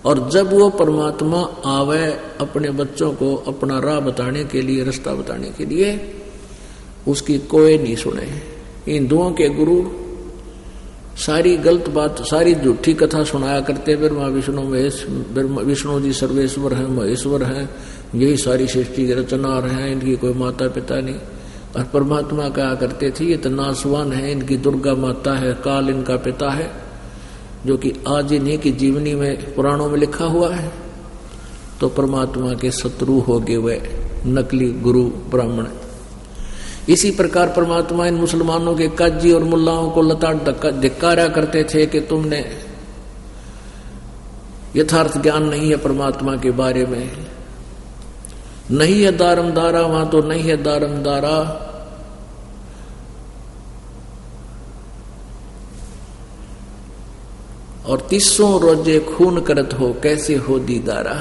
और जब वो परमात्मा आवे अपने बच्चों को अपना राह बताने के लिए, रास्ता बताने के लिए, उसकी कोई नहीं सुने। हिंदुओं के गुरु सारी गलत बात, सारी झूठी कथा सुनाया करते, ब्रह्मा विष्णु महेश, विष्णु जी सर्वेश्वर हैं, महेश्वर हैं, यही सारी सृष्टि के रचनार हैं, इनकी कोई माता पिता नहीं। और परमात्मा कहा करते थे ये तो नासवान है, इनकी दुर्गा माता है, काल इनका पिता है, जो कि आज इन्हीं की जीवनी में पुराणों में लिखा हुआ है। तो परमात्मा के शत्रु हो गए वे नकली गुरु ब्राह्मण। इसी प्रकार परमात्मा इन मुसलमानों के काजी और मुल्लाओं को लताड़ धिक्कारा करते थे कि तुमने यथार्थ ज्ञान नहीं है परमात्मा के बारे में, नहीं है दारमदारा, वहां तो नहीं है दारमदारा, और 300 रोजे खून करत हो, कैसे हो दीदारा।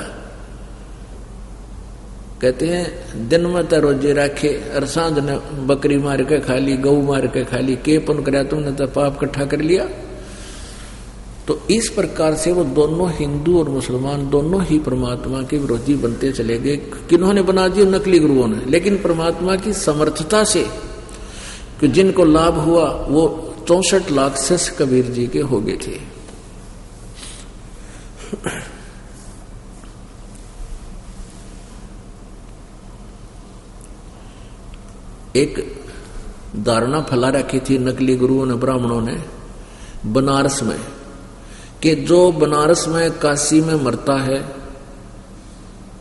कहते हैं दिन में तो रोजे रखे और सांझ ने बकरी मार के खा ली, गऊ मार के खा ली, के पुन कराया तुमने तो पाप इकट्ठा कर लिया। तो इस प्रकार से वो दोनों हिंदू और मुसलमान दोनों ही परमात्मा के विरोधी बनते चले गए। किन्होंने बना दिए? नकली गुरुओं ने। लेकिन परमात्मा की समर्थता से कि जिनको लाभ हुआ वो 64 लाख शिष्य कबीर जी के हो गए थे। एक धारणा फैला रखी थी नकली गुरुओं ने, ब्राह्मणों ने बनारस में, कि जो बनारस में काशी में मरता है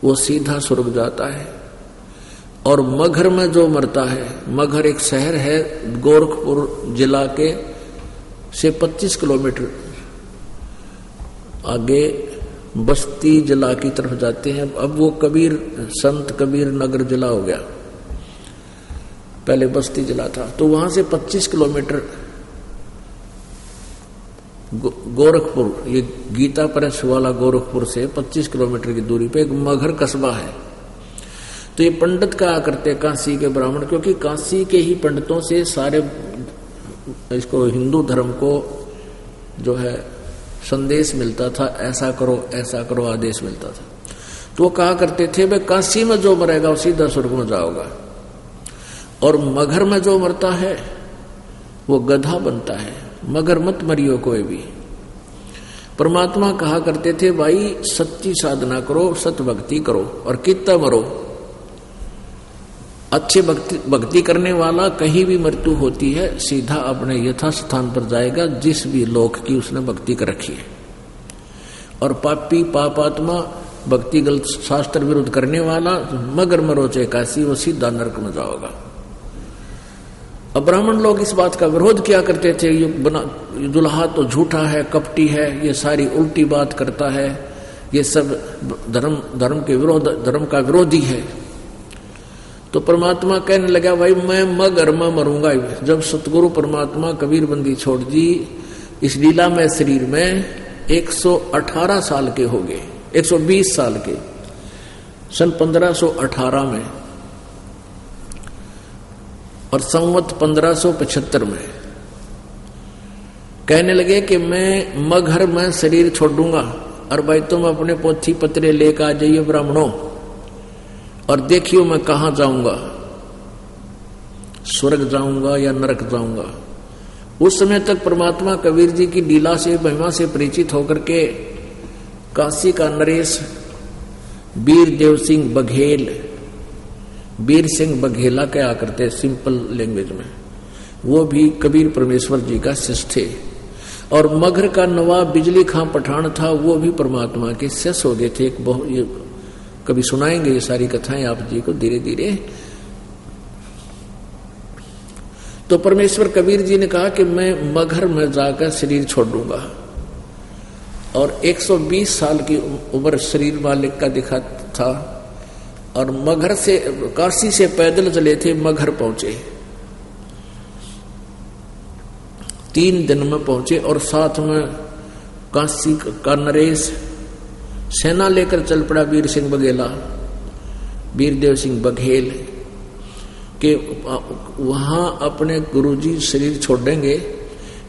वो सीधा स्वर्ग जाता है, और मगहर में जो मरता है, मगहर एक शहर है गोरखपुर जिला के से 25 किलोमीटर आगे बस्ती जिला की तरफ जाते हैं। अब वो कबीर संत कबीर नगर जिला हो गया, पहले बस्ती जिला था। तो वहां से 25 किलोमीटर गोरखपुर, ये गीता प्रेस वाला गोरखपुर से 25 किलोमीटर की दूरी पे एक मगहर कस्बा है। तो ये पंडित कहा करते काशी के ब्राह्मण, क्योंकि काशी के ही पंडितों से सारे इसको हिंदू धर्म को जो है संदेश मिलता था, ऐसा करो आदेश मिलता था। तो वो कहा करते थे भाई काशी में जो मरेगा वो सीधा स्वर्ग में जाओगा, और मगहर में जो मरता है वो गधा बनता है, मगर मत मरियो कोई भी। परमात्मा कहा करते थे भाई सच्ची साधना करो, सत भक्ति करो, और कितना मरो। अच्छे भक्ति करने वाला कहीं भी मृत्यु होती है सीधा अपने यथा स्थान पर जाएगा जिस भी लोक की उसने भक्ति कर रखी है। और पापी पापात्मा भक्ति गलत शास्त्र विरुद्ध करने वाला मगर मरो चाहे काशी, वो सीधा नरक में जाओगा। अब ब्राह्मण लोग इस बात का विरोध किया करते थे, ये दुल्हा तो झूठा है, कपटी है, ये सारी उल्टी बात करता है, ये सब धर्म के विरोध, धर्म का विरोधी है। तो परमात्मा कहने लगा भाई मैं मगर में मरूंगा। जब सतगुरु परमात्मा कबीर बंदी छोड़ दी, इस लीला में शरीर में 118 साल के हो गए, 120 साल के, सन 1518 में, और संवत 1575 में कहने लगे कि मैं मगहर में शरीर छोड़ दूंगा, और भाई तुम अपने पोथी पत्रे लेकर आ जाइए ब्राह्मणों, और देखियो मैं कहां जाऊंगा, स्वर्ग जाऊंगा या नरक जाऊंगा। उस समय तक परमात्मा कबीर जी की लीला से, महिमा से परिचित होकर के काशी का नरेश वीर देव सिंह बघेल, वीर सिंह बघेला कहा करते सिंपल लैंग्वेज में, वो भी कबीर परमेश्वर जी का शिष्य थे। और मगहर का नवाब बिजली खां पठान था, वो भी परमात्मा के शिष्य हो गए थे। ये कभी सुनाएंगे ये सारी कथाएं आप जी को धीरे धीरे। तो परमेश्वर कबीर जी ने कहा कि मैं मगहर में जाकर शरीर छोड़ दूंगा, और 120 साल की उम्र शरीर मालिक का दिखा था, और मगहर से, काशी से पैदल चले थे, मगहर पहुंचे, 3 दिन में पहुंचे, और साथ में काशी का नरेश सेना लेकर चल पड़ा वीर सिंह बघेला, वीरदेव सिंह बघेल, के वहां अपने गुरुजी शरीर छोड़ेंगे,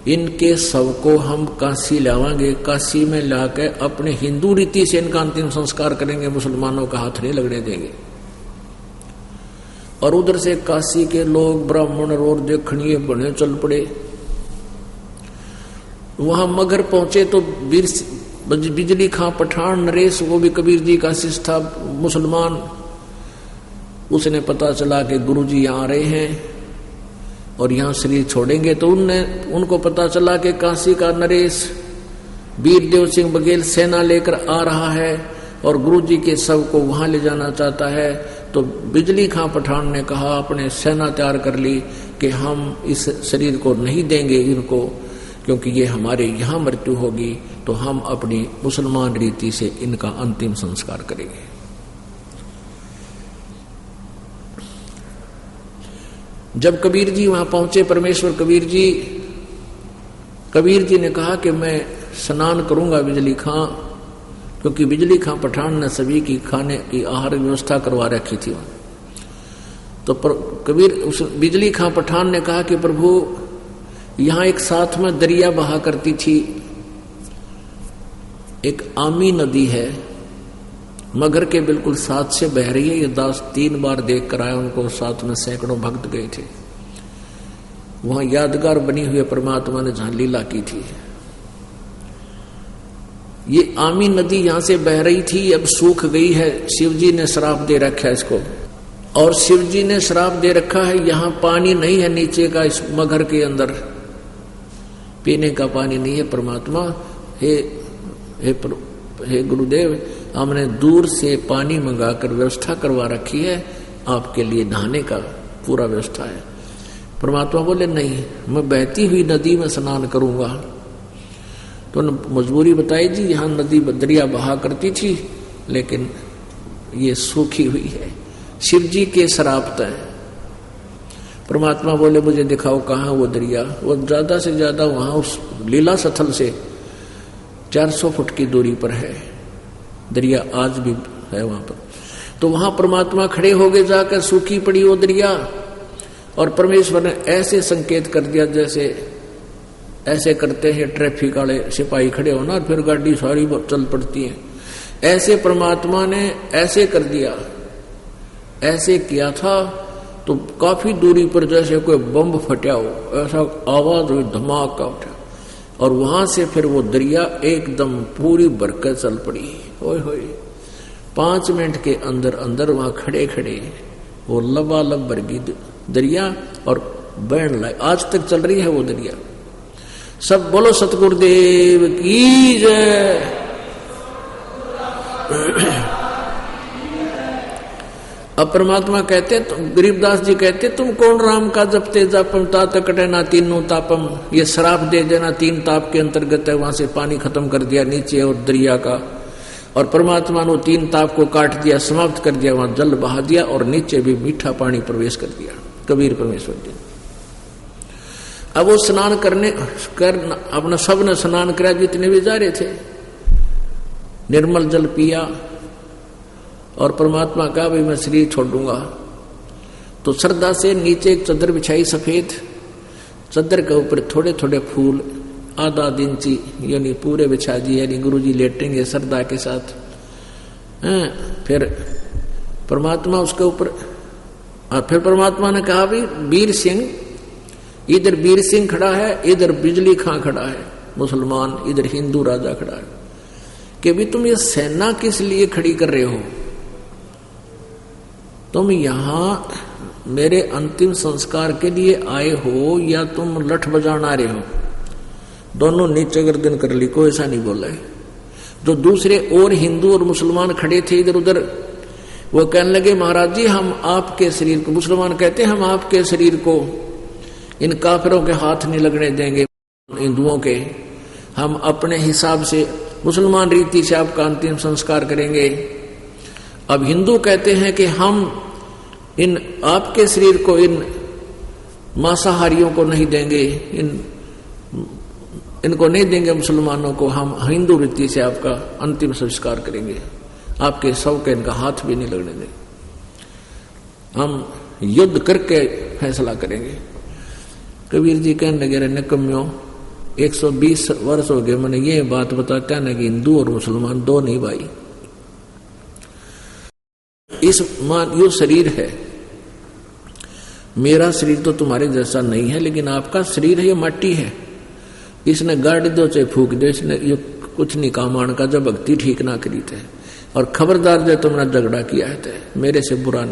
इनके शव को हम काशी लावांगे, काशी में लाके अपने हिंदू रीति से इनका अंतिम संस्कार करेंगे, मुसलमानों का हाथ नहीं लगने देंगे। और उधर से काशी के लोग ब्राह्मण और देखनिए बने चल पड़े। वहां मगर पहुंचे तो बिजली खां पठान नरेश, वो भी कबीर जी का शिष्य था, मुसलमान, उसने पता चला कि गुरुजी यहाँ आ रहे हैं और यहाँ शरीर छोड़ेंगे। तो उनको पता चला कि काशी का नरेश वीरदेव सिंह बघेल सेना लेकर आ रहा है और गुरुजी के शव को वहां ले जाना चाहता है। तो बिजली खां पठान ने कहा, अपने सेना तैयार कर ली कि हम इस शरीर को नहीं देंगे इनको, क्योंकि ये हमारे यहाँ मृत्यु होगी, तो हम अपनी मुसलमान रीति से इनका अंतिम संस्कार करेंगे। जब कबीर जी वहां पहुंचे, परमेश्वर कबीर जी ने कहा कि मैं स्नान करूंगा बिजली खां, क्योंकि बिजली खां पठान ने सभी की खाने की आहार व्यवस्था करवा रखी थी। तो उस बिजली खां पठान ने कहा कि प्रभु, यहां एक साथ में दरिया बहा करती थी, एक आमी नदी है, मगर के बिल्कुल साथ से बह रही है। ये दास 3 बार देख कर आए, उनको साथ में सैकड़ों भक्त गए थे। वहां यादगार बनी हुई परमात्मा ने जहां लीला की थी। ये आमी नदी यहां से बह रही थी, अब सूख गई है। शिवजी ने श्राप दे रखा है इसको, और शिवजी ने श्राप दे रखा है यहां पानी नहीं है नीचे का, इस मगर के अंदर पीने का पानी नहीं है। परमात्मा, हे गुरुदेव, हमने दूर से पानी मंगाकर व्यवस्था करवा रखी है, आपके लिए नहाने का पूरा व्यवस्था है। परमात्मा बोले, नहीं, मैं बहती हुई नदी में स्नान करूंगा। तो मजबूरी बताई जी, यहां नदी दरिया बहा करती थी, लेकिन ये सूखी हुई है, शिव जी के श्राप है। परमात्मा बोले, मुझे दिखाओ कहाँ वो दरिया। वो ज्यादा से ज्यादा वहां उस लीला स्थल से 400 फुट की दूरी पर है दरिया, आज भी है वहां पर। तो वहां परमात्मा खड़े हो गए, जाकर सूखी पड़ी वो दरिया, और परमेश्वर ने ऐसे संकेत कर दिया जैसे ऐसे करते हैं ट्रैफिक वाले सिपाही खड़े होना, और फिर गाड़ी सारी चल पड़ती है। ऐसे परमात्मा ने ऐसे कर दिया, ऐसे किया था तो काफी दूरी पर जैसे कोई बम फटा हो, ऐसा आवाज हुई, धमाका उठा, और वहां से फिर वो दरिया एकदम पूरी भरकर चल पड़ी। ओए होए, 5 मिनट के अंदर अंदर वहां खड़े खड़े वो लबालब भर गई दरिया, और बहन लाई, आज तक चल रही है वो दरिया। सब बोलो सतगुरुदेव की जय। अब परमात्मा कहते, तो गरीबदास जी कहते, तुम कौन राम का जपते जापम तात कटे ना तीनों तापम। ये श्राप दे देना 3 ताप के अंतर्गत है। वहां से पानी खत्म कर दिया नीचे और दरिया का, और परमात्मा ने 3 ताप को काट दिया, समाप्त कर दिया, वहां जल बहा दिया, और नीचे भी मीठा पानी प्रवेश कर दिया। कबीर परमेश्वर जी, अब वो स्नान करने अपना सब ने स्नान किया, जितने भी जा रहे थे, निर्मल जल पिया, और परमात्मा कहा, भाई मैं शरीर छोड़ दूंगा। तो श्रद्धा से नीचे एक चादर बिछाई सफेद, चादर के ऊपर थोड़े थोड़े फूल आधा इंची यानी पूरे बिछा दिए, यानी गुरुजी लेटेंगे श्रद्धा के साथ। फिर परमात्मा उसके ऊपर, फिर परमात्मा ने कहा, भाई वीर सिंह, इधर वीर सिंह खड़ा है, इधर बिजली खां खड़ा है मुसलमान, इधर हिंदू राजा खड़ा है, कि भी तुम ये सेना किस लिए खड़ी कर रहे हो? तुम यहां मेरे अंतिम संस्कार के लिए आए हो या तुम लठ बजाना रहे हो? दोनों नीचे गर्दन कर ली, कोई ऐसा नहीं बोला है। जो दूसरे और हिंदू और मुसलमान खड़े थे इधर उधर, वो कहने लगे, महाराज जी हम आपके शरीर को, मुसलमान कहते हम आपके शरीर को इन काफिरों के हाथ नहीं लगने देंगे, हिंदुओं के, हम अपने हिसाब से मुसलमान रीति से आपका अंतिम संस्कार करेंगे। अब हिंदू कहते हैं कि हम इन आपके शरीर को इन मांसाहारियों को नहीं देंगे, इनको नहीं देंगे मुसलमानों को, हम हिंदू रीति से आपका अंतिम संस्कार करेंगे, आपके शव के इनका हाथ भी नहीं लगने देंगे, हम युद्ध करके फैसला करेंगे। कबीर जी कहने लगे, निकम्यों, 120 वर्ष हो गए मैंने ये बात बताता ना कि हिंदू और मुसलमान दो नहीं भाई। इस यो शरीर है, मेरा शरीर तो तुम्हारे जैसा नहीं है, लेकिन आपका शरीर है ये माटी है, इसने गाड़ दो चाहे फूक दो, इसने ये कुछ नहीं काम आने का जब भक्ति ठीक ना करी थे। और खबरदार जो तुमने झगड़ा किया है मेरे से बुरा